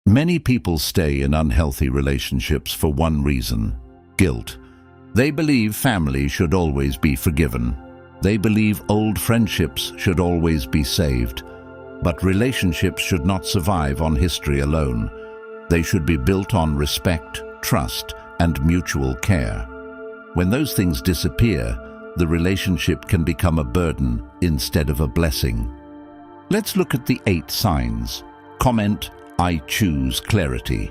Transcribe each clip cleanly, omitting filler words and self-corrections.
Many people stay in unhealthy relationships for one reason: guilt. They believe family should always be forgiven. They believe old friendships should always be saved. But relationships should not survive on history alone. They should be built on respect, trust, and mutual care. When those things disappear, the relationship can become a burden instead of a blessing. Let's look at the 8 signs. Comment: I choose clarity.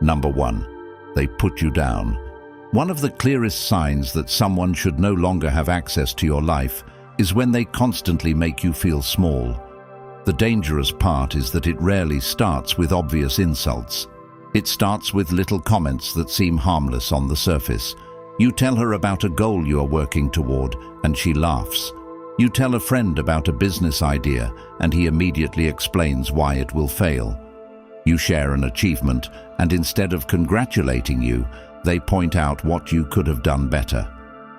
Number 1. They put you down. One of the clearest signs that someone should no longer have access to your life is when they constantly make you feel small. The dangerous part is that it rarely starts with obvious insults. It starts with little comments that seem harmless on the surface. You tell her about a goal you are working toward, and she laughs. You tell a friend about a business idea, and he immediately explains why it will fail. You share an achievement, and instead of congratulating you, they point out what you could have done better.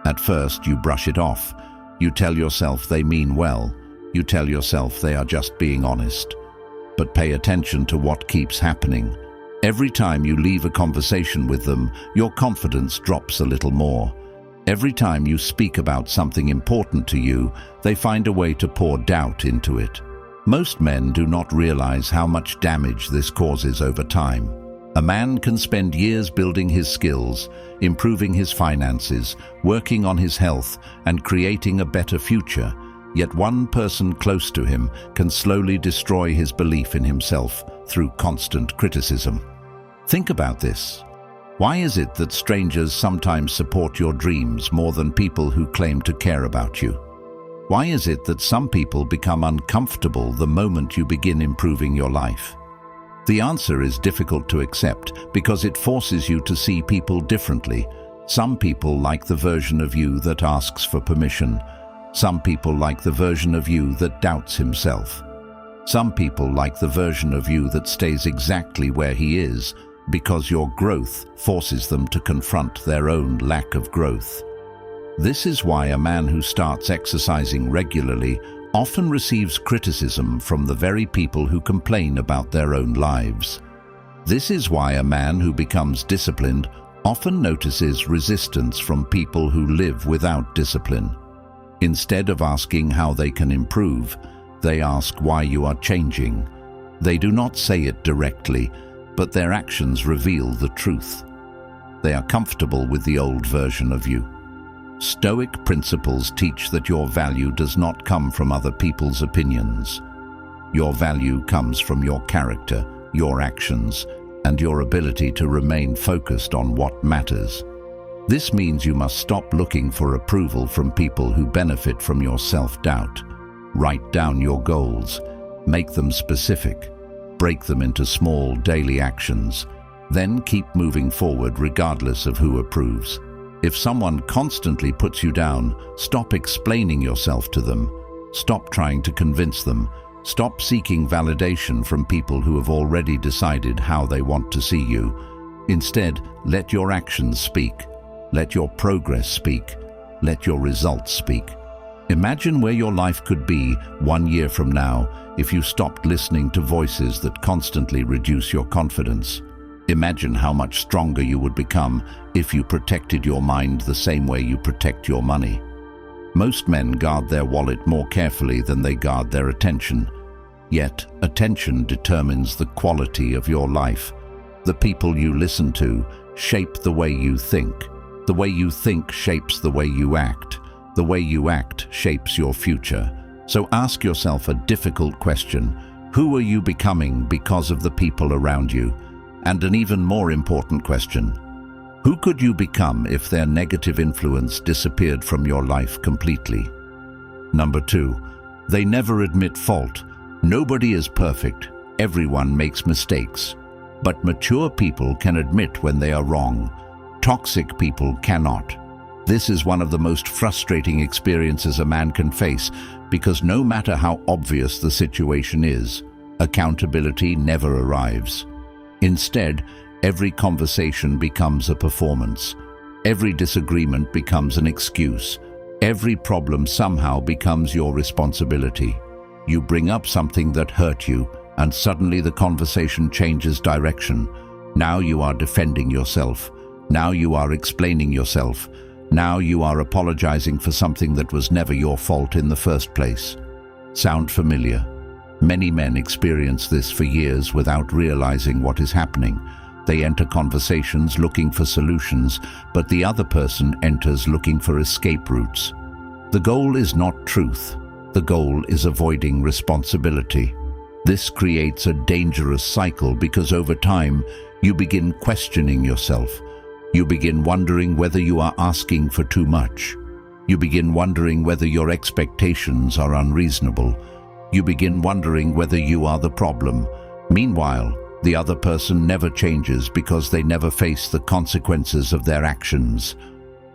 At first, you brush it off. You tell yourself they mean well. You tell yourself they are just being honest. But pay attention to what keeps happening. Every time you leave a conversation with them, your confidence drops a little more. Every time you speak about something important to you, they find a way to pour doubt into it. Most men do not realize how much damage this causes over time. A man can spend years building his skills, improving his finances, working on his health, and creating a better future. Yet one person close to him can slowly destroy his belief in himself through constant criticism. Think about this. Why is it that strangers sometimes support your dreams more than people who claim to care about you? Why is it that some people become uncomfortable the moment you begin improving your life? The answer is difficult to accept because it forces you to see people differently. Some people like the version of you that asks for permission. Some people like the version of you that doubts himself. Some people like the version of you that stays exactly where he is because your growth forces them to confront their own lack of growth. This is why a man who starts exercising regularly often receives criticism from the very people who complain about their own lives. This is why a man who becomes disciplined often notices resistance from people who live without discipline. Instead of asking how they can improve, they ask why you are changing. They do not say it directly, but their actions reveal the truth. They are comfortable with the old version of you. Stoic principles teach that your value does not come from other people's opinions. Your value comes from your character, your actions, and your ability to remain focused on what matters. This means you must stop looking for approval from people who benefit from your self-doubt. Write down your goals, make them specific, break them into small daily actions, then keep moving forward regardless of who approves. If someone constantly puts you down, stop explaining yourself to them. Stop trying to convince them. Stop seeking validation from people who have already decided how they want to see you. Instead, let your actions speak. Let your progress speak. Let your results speak. Imagine where your life could be 1 year from now if you stopped listening to voices that constantly reduce your confidence. Imagine how much stronger you would become if you protected your mind the same way you protect your money. Most men guard their wallet more carefully than they guard their attention. Yet, attention determines the quality of your life. The people you listen to shape the way you think. The way you think shapes the way you act. The way you act shapes your future. So ask yourself a difficult question. Who are you becoming because of the people around you? And an even more important question. Who could you become if their negative influence disappeared from your life completely? Number 2, they never admit fault. Nobody is perfect. Everyone makes mistakes. But mature people can admit when they are wrong. Toxic people cannot. This is one of the most frustrating experiences a man can face because no matter how obvious the situation is, accountability never arrives. Instead, every conversation becomes a performance. Every disagreement becomes an excuse. Every problem somehow becomes your responsibility. You bring up something that hurt you, And suddenly the conversation changes direction. Now you are defending yourself. Now you are explaining yourself. Now you are apologizing for something that was never your fault in the first place. Sound familiar? Many men experience this for years without realizing what is happening. They enter conversations looking for solutions, but the other person enters looking for escape routes. The goal is not truth. The goal is avoiding responsibility. This creates a dangerous cycle because over time, you begin questioning yourself. You begin wondering whether you are asking for too much. You begin wondering whether your expectations are unreasonable. You begin wondering whether you are the problem. Meanwhile, the other person never changes because they never face the consequences of their actions.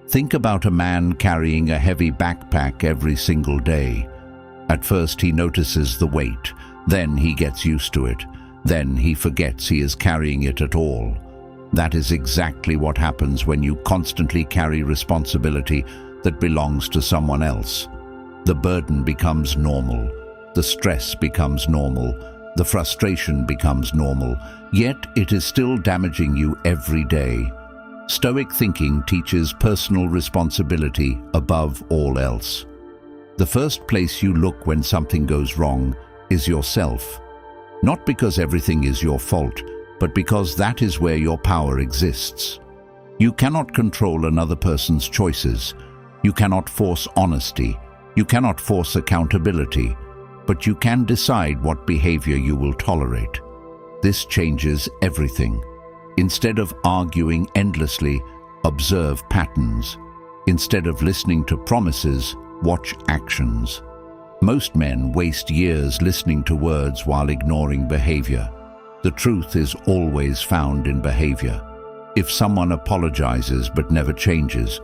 Think about a man carrying a heavy backpack every single day. At first he notices the weight, then he gets used to it, then he forgets he is carrying it at all. That is exactly what happens when you constantly carry responsibility that belongs to someone else. The burden becomes normal, the stress becomes normal, the frustration becomes normal, yet it is still damaging you every day. Stoic thinking teaches personal responsibility above all else. The first place you look when something goes wrong is yourself. Not because everything is your fault, but because that is where your power exists. You cannot control another person's choices. You cannot force honesty. You cannot force accountability. But you can decide what behavior you will tolerate. This changes everything. Instead of arguing endlessly, observe patterns. Instead of listening to promises, watch actions. Most men waste years listening to words while ignoring behavior. The truth is always found in behavior. If someone apologizes but never changes,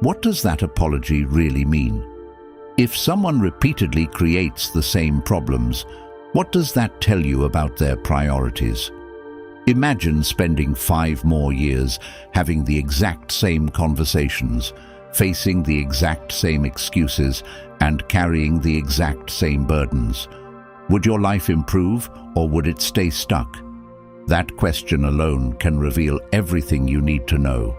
what does that apology really mean? If someone repeatedly creates the same problems, what does that tell you about their priorities? Imagine spending 5 more years having the exact same conversations, facing the exact same excuses, and carrying the exact same burdens. Would your life improve, or would it stay stuck? That question alone can reveal everything you need to know.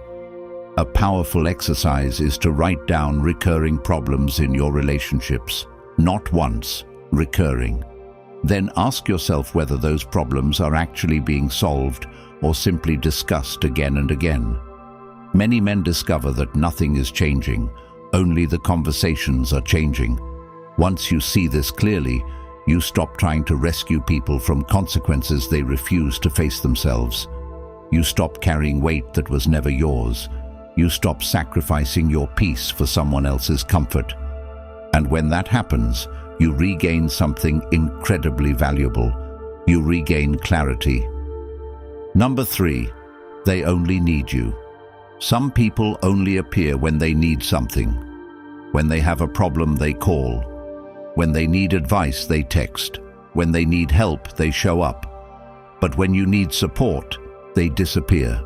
A powerful exercise is to write down recurring problems in your relationships. Not once, recurring. Then ask yourself whether those problems are actually being solved or simply discussed again and again. Many men discover that nothing is changing, only the conversations are changing. Once you see this clearly, you stop trying to rescue people from consequences they refuse to face themselves. You stop carrying weight that was never yours. You stop sacrificing your peace for someone else's comfort. And when that happens, you regain something incredibly valuable. You regain clarity. Number 3, they only need you. Some people only appear when they need something. When they have a problem, they call. When they need advice, they text. When they need help, they show up. But when you need support, they disappear.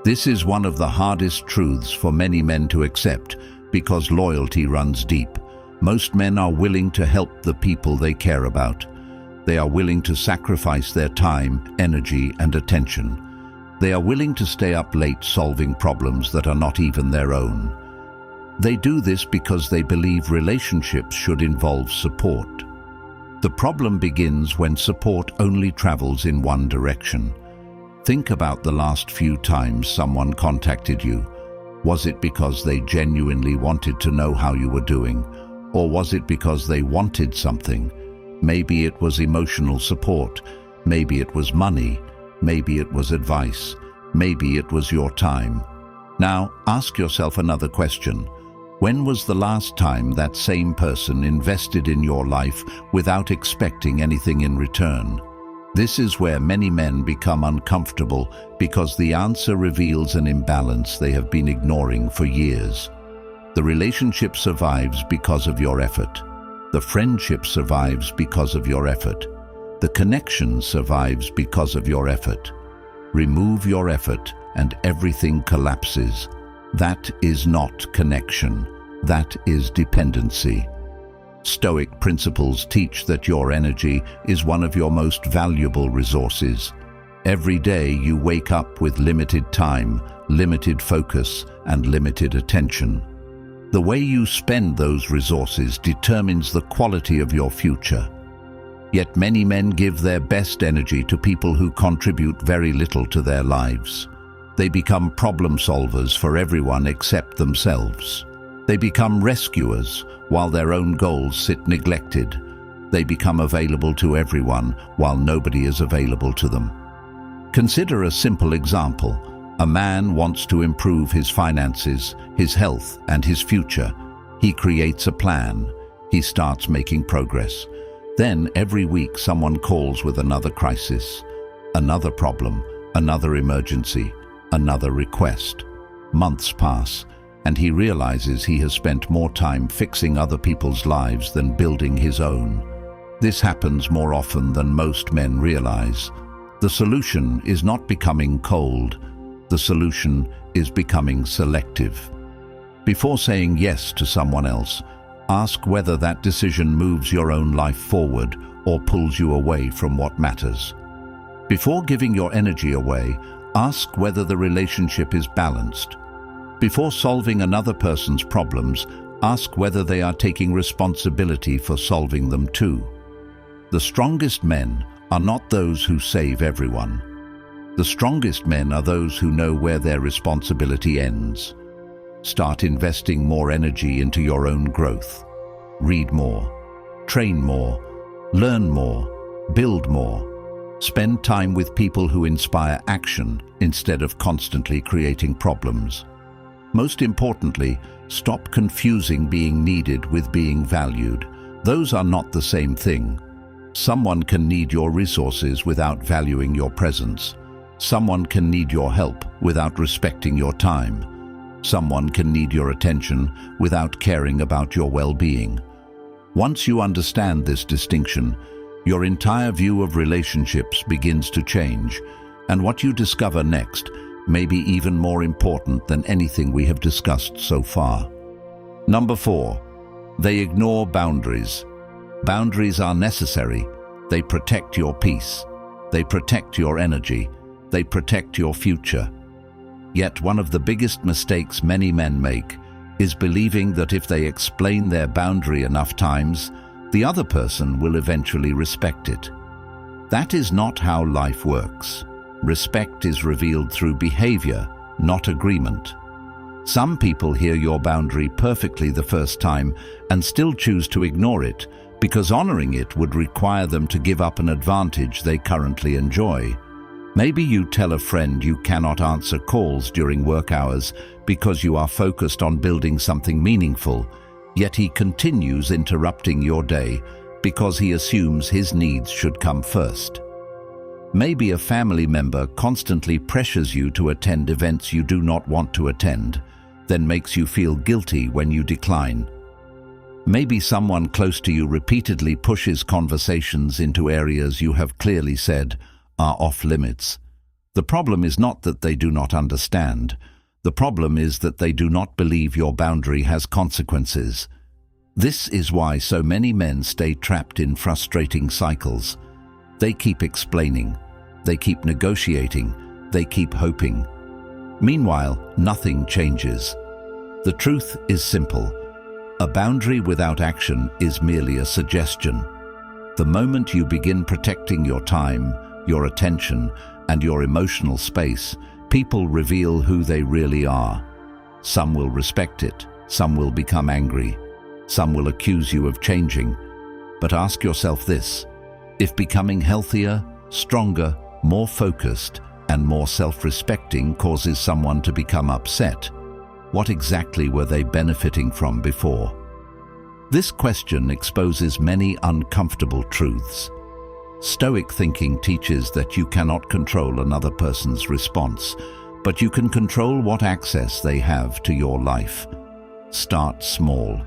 This is one of the hardest truths for many men to accept because loyalty runs deep. Most men are willing to help the people they care about. They are willing to sacrifice their time, energy, and attention. They are willing to stay up late solving problems that are not even their own. They do this because they believe relationships should involve support. The problem begins when support only travels in one direction. Think about the last few times someone contacted you. Was it because they genuinely wanted to know how you were doing? Or was it because they wanted something? Maybe it was emotional support. Maybe it was money. Maybe it was advice. Maybe it was your time. Now, ask yourself another question. When was the last time that same person invested in your life without expecting anything in return? This is where many men become uncomfortable because the answer reveals an imbalance they have been ignoring for years. The relationship survives because of your effort. The friendship survives because of your effort. The connection survives because of your effort. Remove your effort and everything collapses. That is not connection. That is dependency. Stoic principles teach that your energy is one of your most valuable resources. Every day you wake up with limited time, limited focus, and limited attention. The way you spend those resources determines the quality of your future. Yet many men give their best energy to people who contribute very little to their lives. They become problem solvers for everyone except themselves. They become rescuers while their own goals sit neglected. They become available to everyone while nobody is available to them. Consider a simple example. A man wants to improve his finances, his health, and his future. He creates a plan. He starts making progress. Then every week someone calls with another crisis, another problem, another emergency, another request. Months pass, and he realizes he has spent more time fixing other people's lives than building his own. This happens more often than most men realize. The solution is not becoming cold. The solution is becoming selective. Before saying yes to someone else, ask whether that decision moves your own life forward or pulls you away from what matters. Before giving your energy away, ask whether the relationship is balanced. Before solving another person's problems, ask whether they are taking responsibility for solving them too. The strongest men are not those who save everyone. The strongest men are those who know where their responsibility ends. Start investing more energy into your own growth. Read more, train more, learn more, build more. Spend time with people who inspire action instead of constantly creating problems. Most importantly, stop confusing being needed with being valued. Those are not the same thing. Someone can need your resources without valuing your presence. Someone can need your help without respecting your time. Someone can need your attention without caring about your well-being. Once you understand this distinction, your entire view of relationships begins to change, and what you discover next may be even more important than anything we have discussed so far. Number 4, they ignore boundaries. Boundaries are necessary. They protect your peace. They protect your energy. They protect your future. Yet one of the biggest mistakes many men make is believing that if they explain their boundary enough times, the other person will eventually respect it. That is not how life works. Respect is revealed through behavior, not agreement. Some people hear your boundary perfectly the first time and still choose to ignore it because honoring it would require them to give up an advantage they currently enjoy. Maybe you tell a friend you cannot answer calls during work hours because you are focused on building something meaningful, yet he continues interrupting your day because he assumes his needs should come first. Maybe a family member constantly pressures you to attend events you do not want to attend, then makes you feel guilty when you decline. Maybe someone close to you repeatedly pushes conversations into areas you have clearly said are off limits. The problem is not that they do not understand. The problem is that they do not believe your boundary has consequences. This is why so many men stay trapped in frustrating cycles. They keep explaining, they keep negotiating, they keep hoping. Meanwhile, nothing changes. The truth is simple. A boundary without action is merely a suggestion. The moment you begin protecting your time, your attention, and your emotional space, people reveal who they really are. Some will respect it, some will become angry, some will accuse you of changing. But ask yourself this: if becoming healthier, stronger, more focused, and more self-respecting causes someone to become upset, what exactly were they benefiting from before? This question exposes many uncomfortable truths. Stoic thinking teaches that you cannot control another person's response, but you can control what access they have to your life. Start small.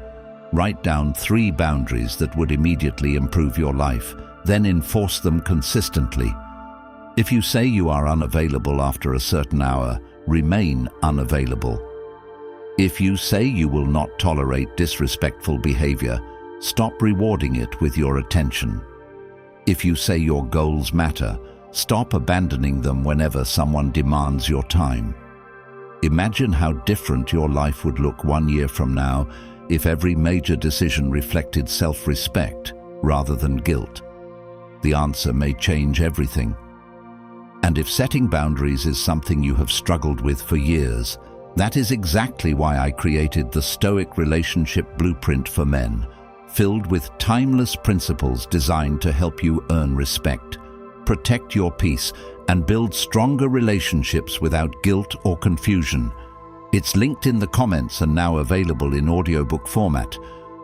Write down 3 boundaries that would immediately improve your life, then enforce them consistently. If you say you are unavailable after a certain hour, remain unavailable. If you say you will not tolerate disrespectful behavior, stop rewarding it with your attention. If you say your goals matter, stop abandoning them whenever someone demands your time. Imagine how different your life would look 1 year from now if every major decision reflected self-respect rather than guilt. The answer may change everything. And if setting boundaries is something you have struggled with for years, that is exactly why I created the Stoic Relationship Blueprint for Men, filled with timeless principles designed to help you earn respect, protect your peace, and build stronger relationships without guilt or confusion. It's linked in the comments and now available in audiobook format,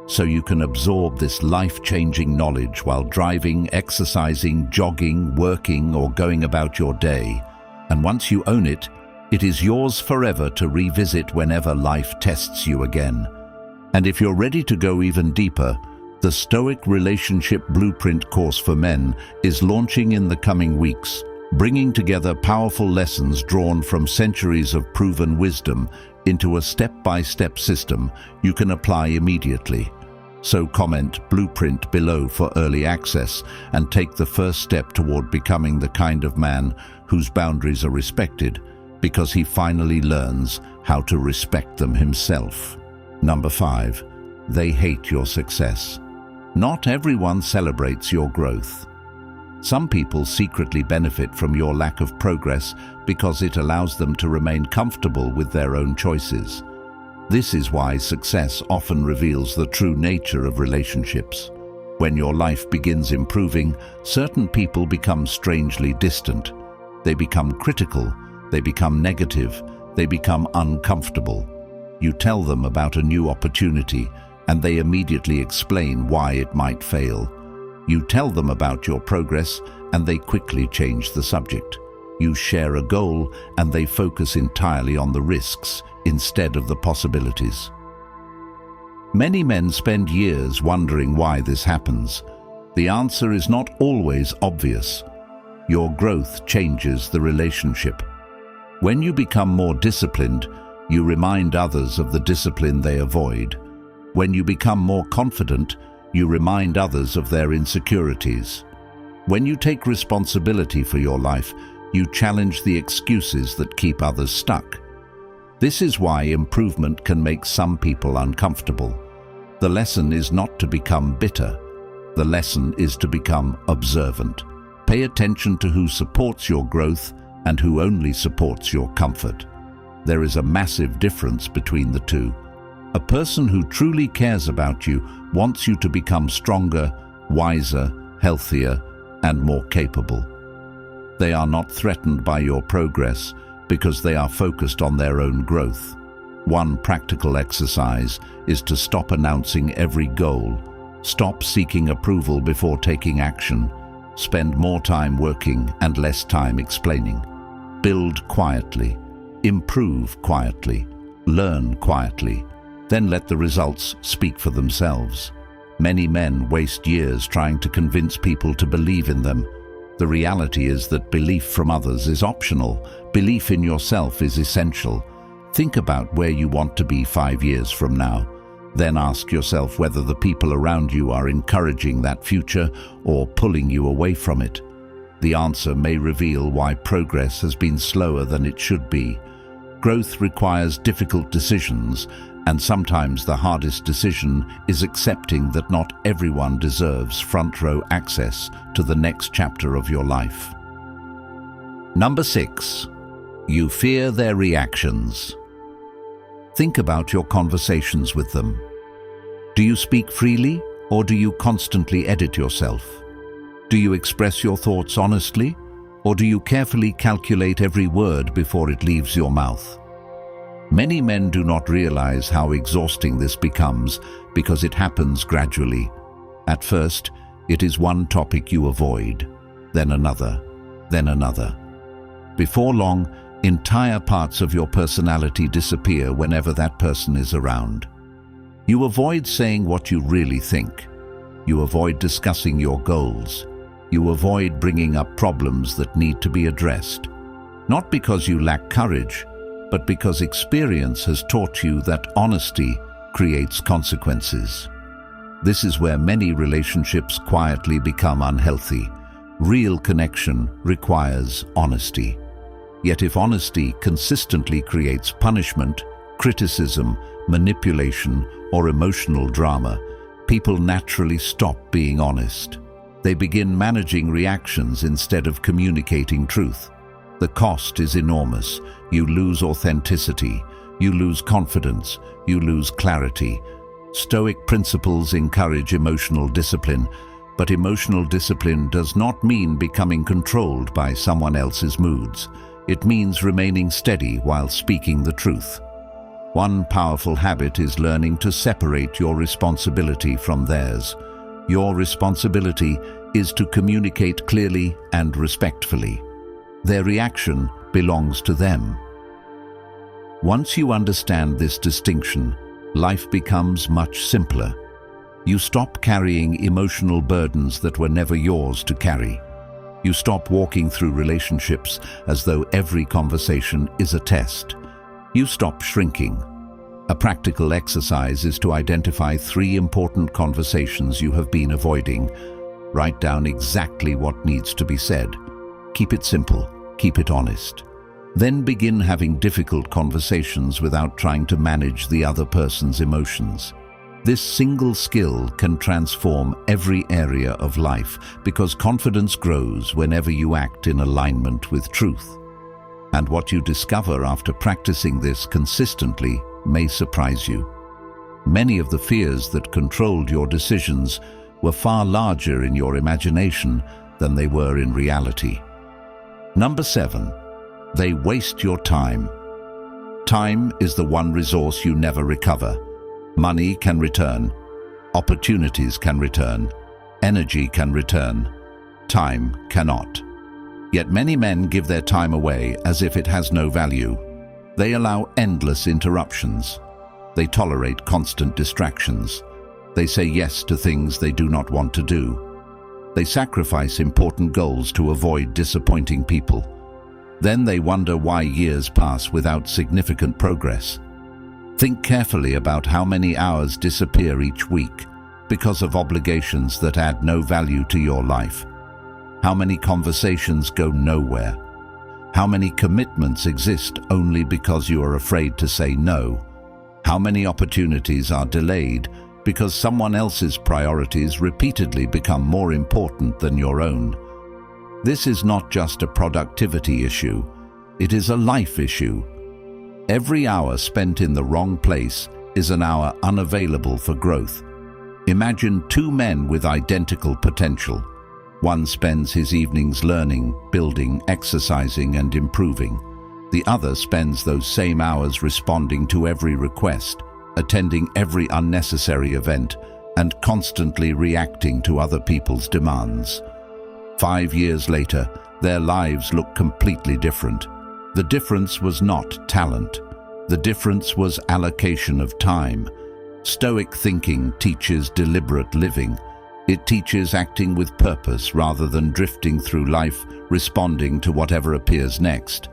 so you can absorb this life-changing knowledge while driving, exercising, jogging, working, or going about your day. And once you own it, it is yours forever to revisit whenever life tests you again. And if you're ready to go even deeper, the Stoic Relationship Blueprint course for men is launching in the coming weeks, bringing together powerful lessons drawn from centuries of proven wisdom into a step-by-step system you can apply immediately. So comment Blueprint below for early access and take the first step toward becoming the kind of man whose boundaries are respected, because he finally learns how to respect them himself. Number 5. They hate your success. Not everyone celebrates your growth. Some people secretly benefit from your lack of progress because it allows them to remain comfortable with their own choices. This is why success often reveals the true nature of relationships. When your life begins improving, certain people become strangely distant. They become critical, they become negative, they become uncomfortable. You tell them about a new opportunity, and they immediately explain why it might fail. You tell them about your progress, and they quickly change the subject. You share a goal, and they focus entirely on the risks instead of the possibilities. Many men spend years wondering why this happens. The answer is not always obvious. Your growth changes the relationship. When you become more disciplined, you remind others of the discipline they avoid. When you become more confident, you remind others of their insecurities. When you take responsibility for your life, you challenge the excuses that keep others stuck. This is why improvement can make some people uncomfortable. The lesson is not to become bitter. The lesson is to become observant. Pay attention to who supports your growth and who only supports your comfort. There is a massive difference between the two. A person who truly cares about you wants you to become stronger, wiser, healthier, and more capable. They are not threatened by your progress because they are focused on their own growth. One practical exercise is to stop announcing every goal. Stop seeking approval before taking action. Spend more time working and less time explaining. Build quietly. Improve quietly. Learn quietly. Then let the results speak for themselves. Many men waste years trying to convince people to believe in them. The reality is that belief from others is optional. Belief in yourself is essential. Think about where you want to be 5 years from now. Then ask yourself whether the people around you are encouraging that future or pulling you away from it. The answer may reveal why progress has been slower than it should be. Growth requires difficult decisions, and sometimes the hardest decision is accepting that not everyone deserves front-row access to the next chapter of your life. Number 6. You fear their reactions. Think about your conversations with them. Do you speak freely, or do you constantly edit yourself? Do you express your thoughts honestly, or do you carefully calculate every word before it leaves your mouth? Many men do not realize how exhausting this becomes because it happens gradually. At first, it is one topic you avoid, then another, then another. Before long, entire parts of your personality disappear whenever that person is around. You avoid saying what you really think. You avoid discussing your goals. You avoid bringing up problems that need to be addressed. Not because you lack courage, but because experience has taught you that honesty creates consequences. This is where many relationships quietly become unhealthy. Real connection requires honesty. Yet if honesty consistently creates punishment, criticism, manipulation, or emotional drama, people naturally stop being honest. They begin managing reactions instead of communicating truth. The cost is enormous. You lose authenticity, you lose confidence, you lose clarity. Stoic principles encourage emotional discipline, but emotional discipline does not mean becoming controlled by someone else's moods. It means remaining steady while speaking the truth. One powerful habit is learning to separate your responsibility from theirs. Your responsibility is to communicate clearly and respectfully. Their reaction belongs to them. Once you understand this distinction, life becomes much simpler. You stop carrying emotional burdens that were never yours to carry. You stop walking through relationships as though every conversation is a test. You stop shrinking. A practical exercise is to identify 3 important conversations you have been avoiding. Write down exactly what needs to be said. Keep it simple, keep it honest. Then begin having difficult conversations without trying to manage the other person's emotions. This single skill can transform every area of life because confidence grows whenever you act in alignment with truth. And what you discover after practicing this consistently may surprise you. Many of the fears that controlled your decisions were far larger in your imagination than they were in reality. Number 7. They waste your time. Time is the one resource you never recover. Money can return. Opportunities can return. Energy can return. Time cannot. Yet many men give their time away as if it has no value. They allow endless interruptions. They tolerate constant distractions. They say yes to things they do not want to do. They sacrifice important goals to avoid disappointing people. Then they wonder why years pass without significant progress. Think carefully about how many hours disappear each week because of obligations that add no value to your life. How many conversations go nowhere? How many commitments exist only because you are afraid to say no? How many opportunities are delayed because someone else's priorities repeatedly become more important than your own? This is not just a productivity issue, it is a life issue. Every hour spent in the wrong place is an hour unavailable for growth. Imagine 2 men with identical potential. One spends his evenings learning, building, exercising, and improving. The other spends those same hours responding to every request, attending every unnecessary event, and constantly reacting to other people's demands. 5 years later, their lives look completely different. The difference was not talent. The difference was allocation of time. Stoic thinking teaches deliberate living. It teaches acting with purpose rather than drifting through life, responding to whatever appears next.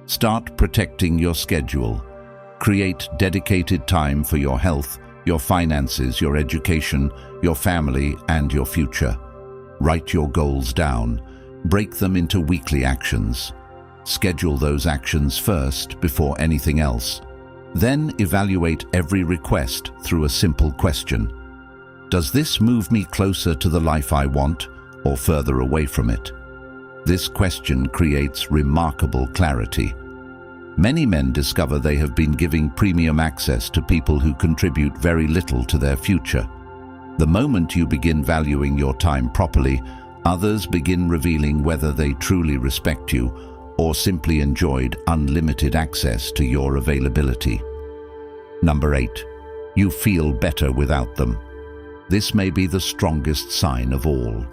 Start protecting your schedule. Create dedicated time for your health, your finances, your education, your family, and your future. Write your goals down. Break them into weekly actions. Schedule those actions first before anything else. Then evaluate every request through a simple question. Does this move me closer to the life I want or further away from it? This question creates remarkable clarity. Many men discover they have been giving premium access to people who contribute very little to their future. The moment you begin valuing your time properly, others begin revealing whether they truly respect you or simply enjoyed unlimited access to your availability. Number 8. You feel better without them. This may be the strongest sign of all.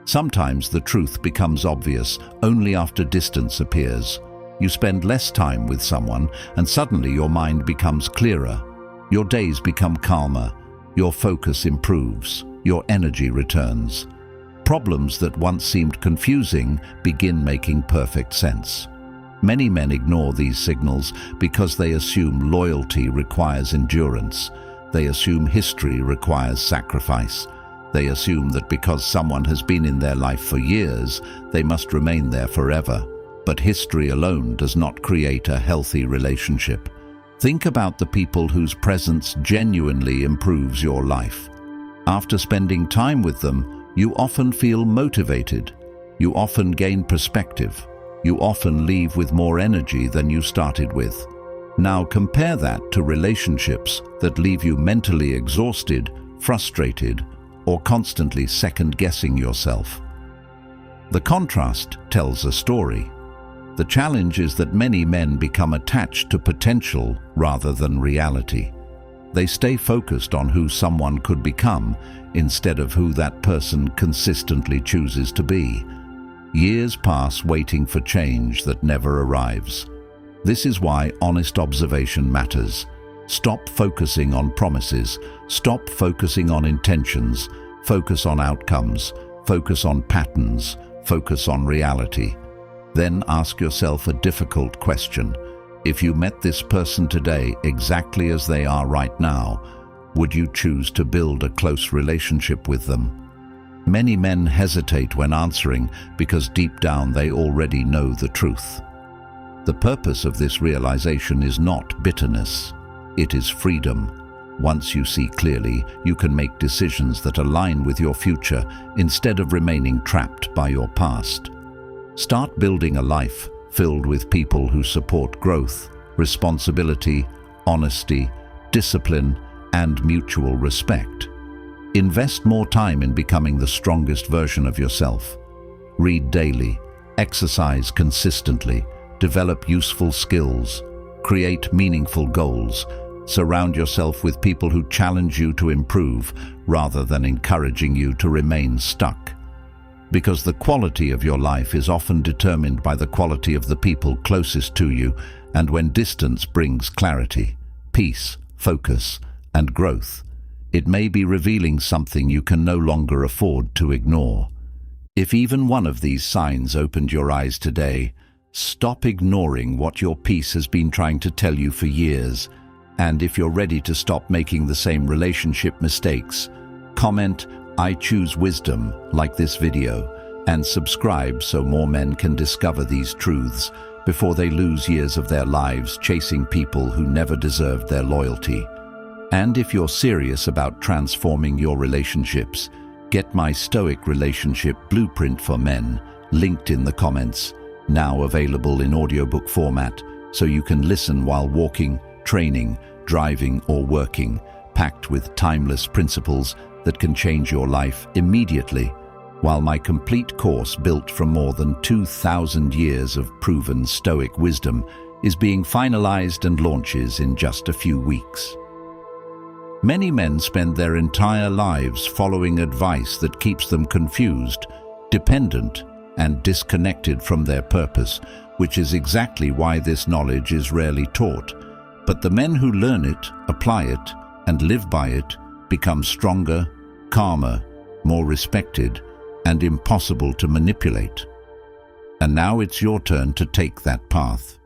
Sometimes the truth becomes obvious only after distance appears. You spend less time with someone and suddenly your mind becomes clearer. Your days become calmer. Your focus improves. Your energy returns. Problems that once seemed confusing begin making perfect sense. Many men ignore these signals because they assume loyalty requires endurance. They assume history requires sacrifice. They assume that because someone has been in their life for years, they must remain there forever. But history alone does not create a healthy relationship. Think about the people whose presence genuinely improves your life. After spending time with them, you often feel motivated. You often gain perspective. You often leave with more energy than you started with. Now compare that to relationships that leave you mentally exhausted, frustrated, or constantly second-guessing yourself. The contrast tells a story. The challenge is that many men become attached to potential rather than reality. They stay focused on who someone could become instead of who that person consistently chooses to be. Years pass waiting for change that never arrives. This is why honest observation matters. Stop focusing on promises. Stop focusing on intentions. Focus on outcomes. Focus on patterns. Focus on reality. Then ask yourself a difficult question. If you met this person today exactly as they are right now, would you choose to build a close relationship with them? Many men hesitate when answering because deep down they already know the truth. The purpose of this realization is not bitterness. It is freedom. Once you see clearly, you can make decisions that align with your future instead of remaining trapped by your past. Start building a life filled with people who support growth, responsibility, honesty, discipline, and mutual respect. Invest more time in becoming the strongest version of yourself. Read daily, exercise consistently, develop useful skills, create meaningful goals. Surround yourself with people who challenge you to improve rather than encouraging you to remain stuck. Because the quality of your life is often determined by the quality of the people closest to you, and when distance brings clarity, peace, focus, and growth, it may be revealing something you can no longer afford to ignore. If even one of these signs opened your eyes today, stop ignoring what your peace has been trying to tell you for years. And if you're ready to stop making the same relationship mistakes, comment, "I choose wisdom," like this video, and subscribe so more men can discover these truths before they lose years of their lives chasing people who never deserved their loyalty. And if you're serious about transforming your relationships, get my Stoic Relationship Blueprint for Men, linked in the comments, now available in audiobook format, so you can listen while walking, training, driving, or working, packed with timeless principles that can change your life immediately, while my complete course built from more than 2,000 years of proven Stoic wisdom is being finalized and launches in just a few weeks. Many men spend their entire lives following advice that keeps them confused, dependent, and disconnected from their purpose, which is exactly why this knowledge is rarely taught. But the men who learn it, apply it, and live by it become stronger, calmer, more respected, and impossible to manipulate. And now it's your turn to take that path.